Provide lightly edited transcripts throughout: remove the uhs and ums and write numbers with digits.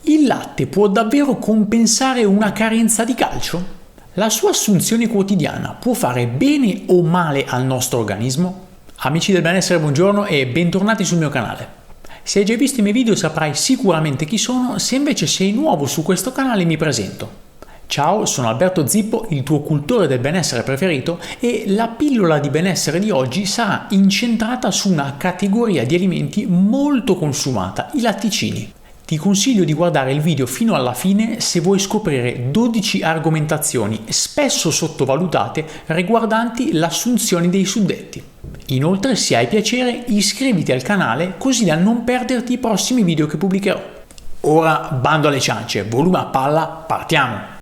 Il latte può davvero compensare una carenza di calcio? La sua assunzione quotidiana può fare bene o male al nostro organismo? Amici del benessere, buongiorno e bentornati sul mio canale. Se hai già visto i miei video saprai sicuramente chi sono, se invece sei nuovo su questo canale mi presento. Ciao, sono Alberto Zippo, il tuo cultore del benessere preferito, e la pillola di benessere di oggi sarà incentrata su una categoria di alimenti molto consumata, i latticini. Ti consiglio di guardare il video fino alla fine se vuoi scoprire 12 argomentazioni spesso sottovalutate riguardanti l'assunzione dei suddetti. Inoltre, se hai piacere, iscriviti al canale così da non perderti i prossimi video che pubblicherò. Ora bando alle ciance, volume a palla, partiamo!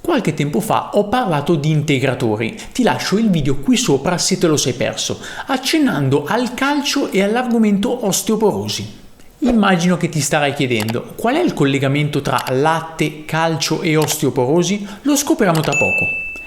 Qualche tempo fa ho parlato di integratori, ti lascio il video qui sopra se te lo sei perso, accennando al calcio e all'argomento osteoporosi. Immagino che ti starai chiedendo qual è il collegamento tra latte, calcio e osteoporosi? Lo scopriremo tra poco.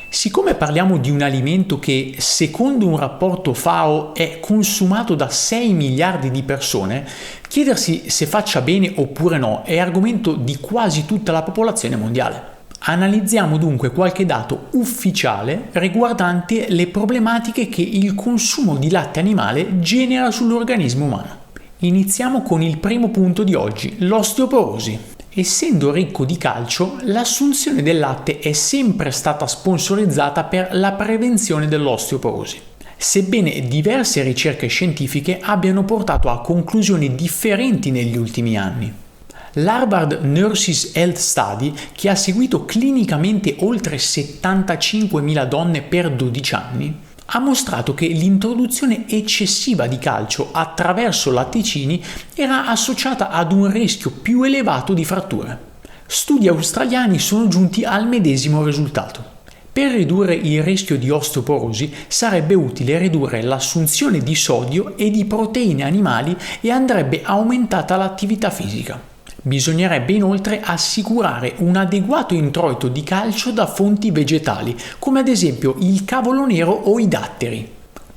Siccome parliamo di un alimento che, secondo un rapporto FAO, è consumato da 6 miliardi di persone, chiedersi se faccia bene oppure no è argomento di quasi tutta la popolazione mondiale. Analizziamo dunque qualche dato ufficiale riguardante le problematiche che il consumo di latte animale genera sull'organismo umano. Iniziamo con il primo punto di oggi, l'osteoporosi. Essendo ricco di calcio, l'assunzione del latte è sempre stata sponsorizzata per la prevenzione dell'osteoporosi. Sebbene diverse ricerche scientifiche abbiano portato a conclusioni differenti negli ultimi anni. L'Harvard Nurses Health Study, che ha seguito clinicamente oltre 75.000 donne per 12 anni, ha mostrato che l'introduzione eccessiva di calcio attraverso latticini era associata ad un rischio più elevato di fratture. Studi australiani sono giunti al medesimo risultato. Per ridurre il rischio di osteoporosi sarebbe utile ridurre l'assunzione di sodio e di proteine animali e andrebbe aumentata l'attività fisica. Bisognerebbe inoltre assicurare un adeguato introito di calcio da fonti vegetali, come ad esempio il cavolo nero o i datteri.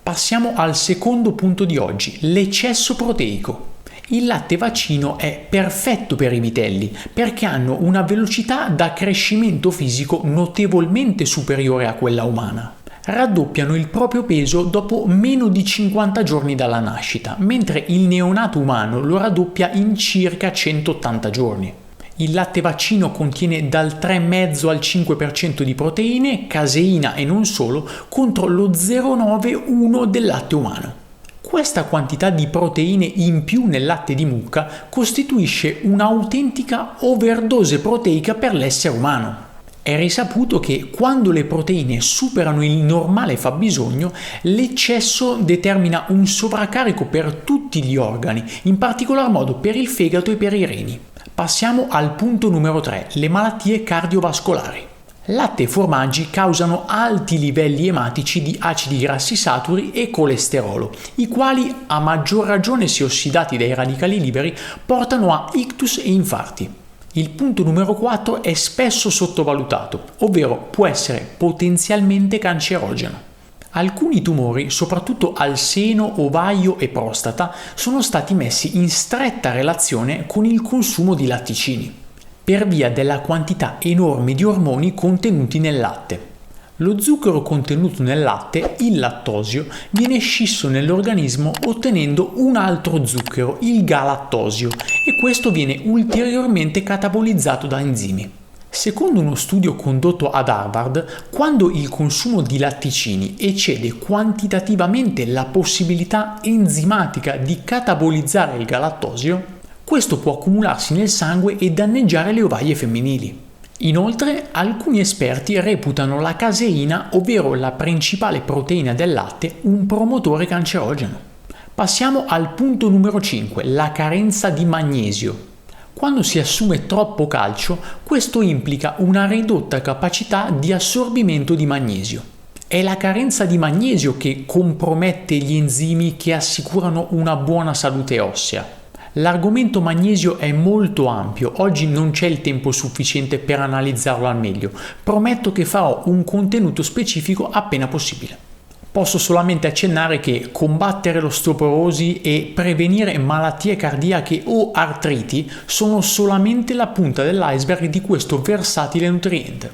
Passiamo al secondo punto di oggi, l'eccesso proteico. Il latte vaccino è perfetto per i vitelli perché hanno una velocità da crescimento fisico notevolmente superiore a quella umana. Raddoppiano il proprio peso dopo meno di 50 giorni dalla nascita, mentre il neonato umano lo raddoppia in circa 180 giorni. Il latte vaccino contiene dal 3,5 al 5% di proteine, caseina e non solo, contro lo 0,91 del latte umano. Questa quantità di proteine in più nel latte di mucca costituisce un'autentica overdose proteica per l'essere umano. È risaputo che quando le proteine superano il normale fabbisogno, l'eccesso determina un sovraccarico per tutti gli organi, in particolar modo per il fegato e per i reni. Passiamo al punto numero 3, le malattie cardiovascolari. Latte e formaggi causano alti livelli ematici di acidi grassi saturi e colesterolo, i quali, a maggior ragione se ossidati dai radicali liberi, portano a ictus e infarti. Il punto numero 4 è spesso sottovalutato, ovvero può essere potenzialmente cancerogeno. Alcuni tumori, soprattutto al seno, ovaio e prostata, sono stati messi in stretta relazione con il consumo di latticini, per via della quantità enorme di ormoni contenuti nel latte. Lo zucchero contenuto nel latte, il lattosio, viene scisso nell'organismo ottenendo un altro zucchero, il galattosio, e questo viene ulteriormente catabolizzato da enzimi. Secondo uno studio condotto ad Harvard, quando il consumo di latticini eccede quantitativamente la possibilità enzimatica di catabolizzare il galattosio, questo può accumularsi nel sangue e danneggiare le ovaie femminili. Inoltre, alcuni esperti reputano la caseina, ovvero la principale proteina del latte, un promotore cancerogeno. Passiamo al punto numero 5, la carenza di magnesio. Quando si assume troppo calcio, questo implica una ridotta capacità di assorbimento di magnesio. È la carenza di magnesio che compromette gli enzimi che assicurano una buona salute ossea. L'argomento magnesio è molto ampio, oggi non c'è il tempo sufficiente per analizzarlo al meglio. Prometto che farò un contenuto specifico appena possibile. Posso solamente accennare che combattere l'osteoporosi e prevenire malattie cardiache o artriti sono solamente la punta dell'iceberg di questo versatile nutriente.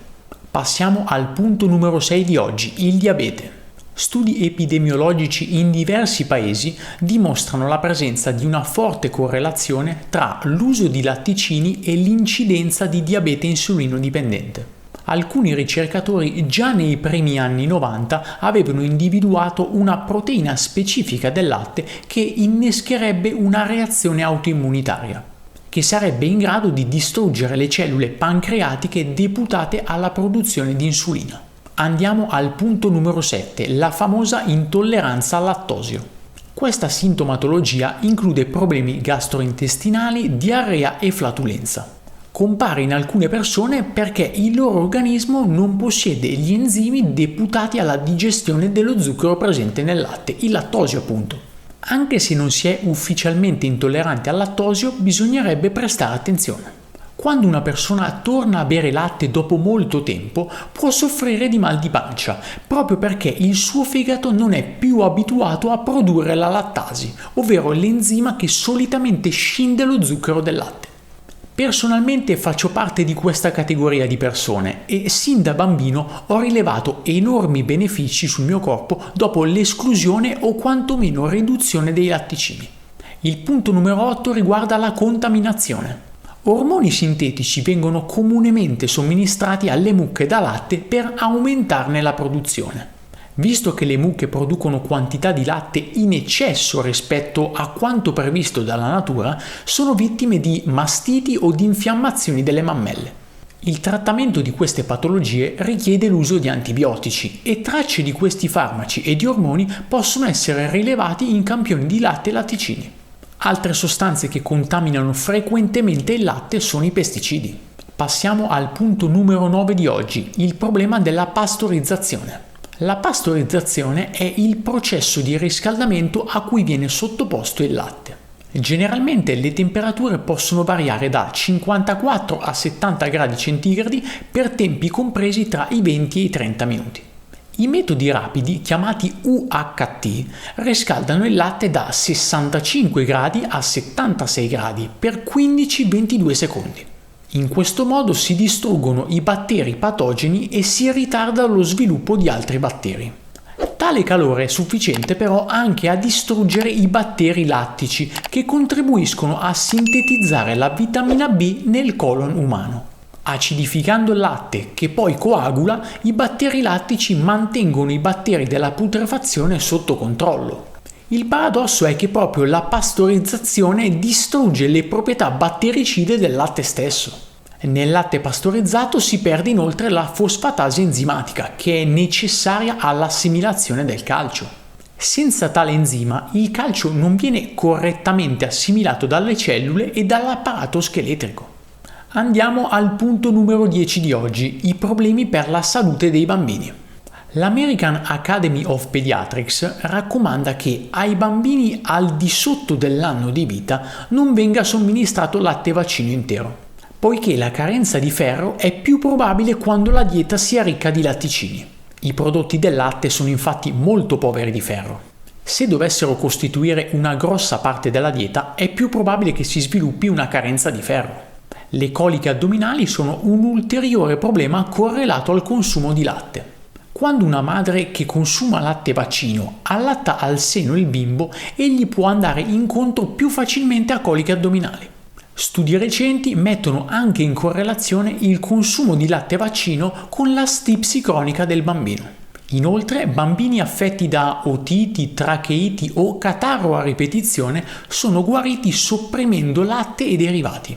Passiamo al punto numero 6 di oggi, il diabete. Studi epidemiologici in diversi paesi dimostrano la presenza di una forte correlazione tra l'uso di latticini e l'incidenza di diabete insulino dipendente. Alcuni ricercatori già nei primi anni 90 avevano individuato una proteina specifica del latte che innescherebbe una reazione autoimmunitaria, che sarebbe in grado di distruggere le cellule pancreatiche deputate alla produzione di insulina. Andiamo al punto numero 7, la famosa intolleranza al lattosio. Questa sintomatologia include problemi gastrointestinali, diarrea e flatulenza. Compare in alcune persone perché il loro organismo non possiede gli enzimi deputati alla digestione dello zucchero presente nel latte, il lattosio appunto. Anche se non si è ufficialmente intolleranti al lattosio, bisognerebbe prestare attenzione. Quando una persona torna a bere latte dopo molto tempo, può soffrire di mal di pancia, proprio perché il suo fegato non è più abituato a produrre la lattasi, ovvero l'enzima che solitamente scinde lo zucchero del latte. Personalmente faccio parte di questa categoria di persone e sin da bambino ho rilevato enormi benefici sul mio corpo dopo l'esclusione o quantomeno riduzione dei latticini. Il punto numero 8 riguarda la contaminazione. Ormoni sintetici vengono comunemente somministrati alle mucche da latte per aumentarne la produzione. Visto che le mucche producono quantità di latte in eccesso rispetto a quanto previsto dalla natura, sono vittime di mastiti o di infiammazioni delle mammelle. Il trattamento di queste patologie richiede l'uso di antibiotici e tracce di questi farmaci e di ormoni possono essere rilevati in campioni di latte e latticini. Altre sostanze che contaminano frequentemente il latte sono i pesticidi. Passiamo al punto numero 9 di oggi, il problema della pastorizzazione. La pastorizzazione è il processo di riscaldamento a cui viene sottoposto il latte. Generalmente le temperature possono variare da 54 a 70 gradi centigradi per tempi compresi tra i 20 e i 30 minuti. I metodi rapidi, chiamati UHT, riscaldano il latte da 65 gradi a 76 gradi per 15-22 secondi. In questo modo si distruggono i batteri patogeni e si ritarda lo sviluppo di altri batteri. Tale calore è sufficiente però anche a distruggere i batteri lattici che contribuiscono a sintetizzare la vitamina B nel colon umano. Acidificando il latte, che poi coagula, i batteri lattici mantengono i batteri della putrefazione sotto controllo. Il paradosso è che proprio la pastorizzazione distrugge le proprietà battericide del latte stesso. Nel latte pastorizzato si perde inoltre la fosfatasi enzimatica, che è necessaria all'assimilazione del calcio. Senza tale enzima, il calcio non viene correttamente assimilato dalle cellule e dall'apparato scheletrico. Andiamo al punto numero 10 di oggi, i problemi per la salute dei bambini. L'American Academy of Pediatrics raccomanda che ai bambini al di sotto dell'anno di vita non venga somministrato latte vaccino intero, poiché la carenza di ferro è più probabile quando la dieta sia ricca di latticini. I prodotti del latte sono infatti molto poveri di ferro. Se dovessero costituire una grossa parte della dieta, è più probabile che si sviluppi una carenza di ferro. Le coliche addominali sono un ulteriore problema correlato al consumo di latte. Quando una madre che consuma latte vaccino allatta al seno il bimbo, egli può andare incontro più facilmente a coliche addominali. Studi recenti mettono anche in correlazione il consumo di latte vaccino con la stipsi cronica del bambino. Inoltre, bambini affetti da otiti, tracheiti o catarro a ripetizione sono guariti sopprimendo latte e derivati.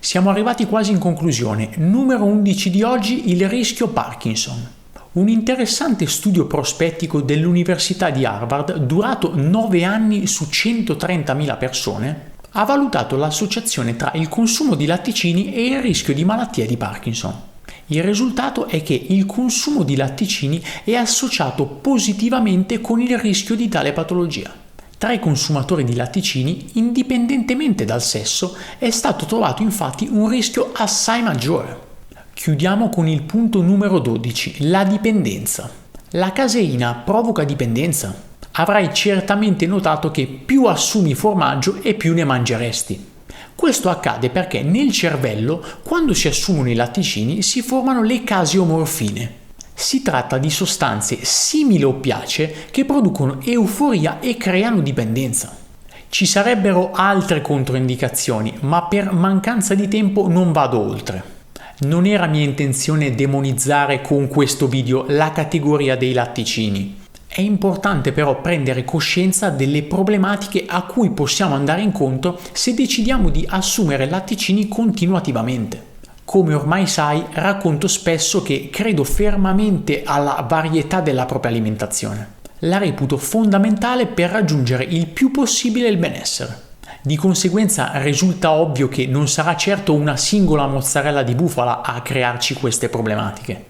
Siamo arrivati quasi in conclusione. Numero 11 di oggi, il rischio Parkinson. Un interessante studio prospettico dell'Università di Harvard, durato 9 anni su 130.000 persone, ha valutato l'associazione tra il consumo di latticini e il rischio di malattia di Parkinson. Il risultato è che il consumo di latticini è associato positivamente con il rischio di tale patologia. Tra i consumatori di latticini, indipendentemente dal sesso, è stato trovato infatti un rischio assai maggiore. Chiudiamo con il punto numero 12, la dipendenza. La caseina provoca dipendenza? Avrai certamente notato che più assumi formaggio e più ne mangeresti. Questo accade perché nel cervello, quando si assumono i latticini, si formano le caseomorfine. Si tratta di sostanze simili oppiacee che producono euforia e creano dipendenza. Ci sarebbero altre controindicazioni, ma per mancanza di tempo non vado oltre. Non era mia intenzione demonizzare con questo video la categoria dei latticini. È importante però prendere coscienza delle problematiche a cui possiamo andare incontro se decidiamo di assumere latticini continuativamente. Come ormai sai, racconto spesso che credo fermamente alla varietà della propria alimentazione. La reputo fondamentale per raggiungere il più possibile il benessere. Di conseguenza risulta ovvio che non sarà certo una singola mozzarella di bufala a crearci queste problematiche.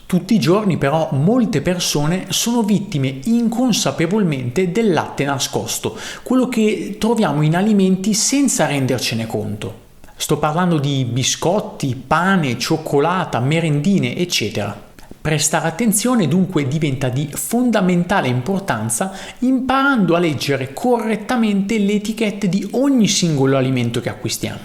Tutti i giorni però molte persone sono vittime inconsapevolmente del latte nascosto, quello che troviamo in alimenti senza rendercene conto. Sto parlando di biscotti, pane, cioccolata, merendine, eccetera. Prestare attenzione dunque diventa di fondamentale importanza imparando a leggere correttamente le etichette di ogni singolo alimento che acquistiamo.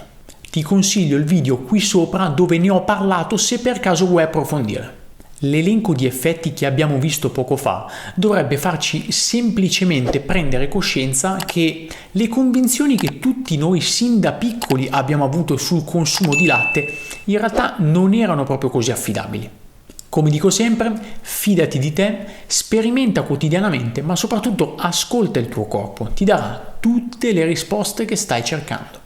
Ti consiglio il video qui sopra dove ne ho parlato se per caso vuoi approfondire. L'elenco di effetti che abbiamo visto poco fa dovrebbe farci semplicemente prendere coscienza che le convinzioni che tutti noi sin da piccoli abbiamo avuto sul consumo di latte in realtà non erano proprio così affidabili. Come dico sempre, fidati di te, sperimenta quotidianamente, ma soprattutto ascolta il tuo corpo, ti darà tutte le risposte che stai cercando.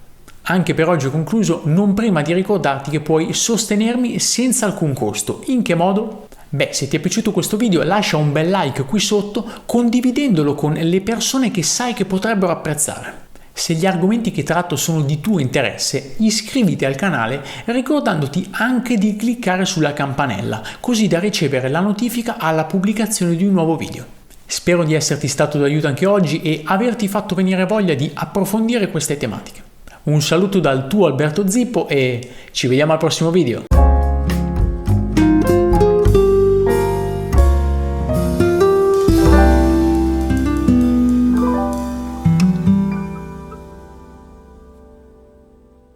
Anche per oggi ho concluso, non prima di ricordarti che puoi sostenermi senza alcun costo. In che modo? Beh, se ti è piaciuto questo video lascia un bel like qui sotto condividendolo con le persone che sai che potrebbero apprezzare. Se gli argomenti che tratto sono di tuo interesse, iscriviti al canale ricordandoti anche di cliccare sulla campanella, così da ricevere la notifica alla pubblicazione di un nuovo video. Spero di esserti stato d'aiuto anche oggi e averti fatto venire voglia di approfondire queste tematiche. Un saluto dal tuo Alberto Zippo e ci vediamo al prossimo video.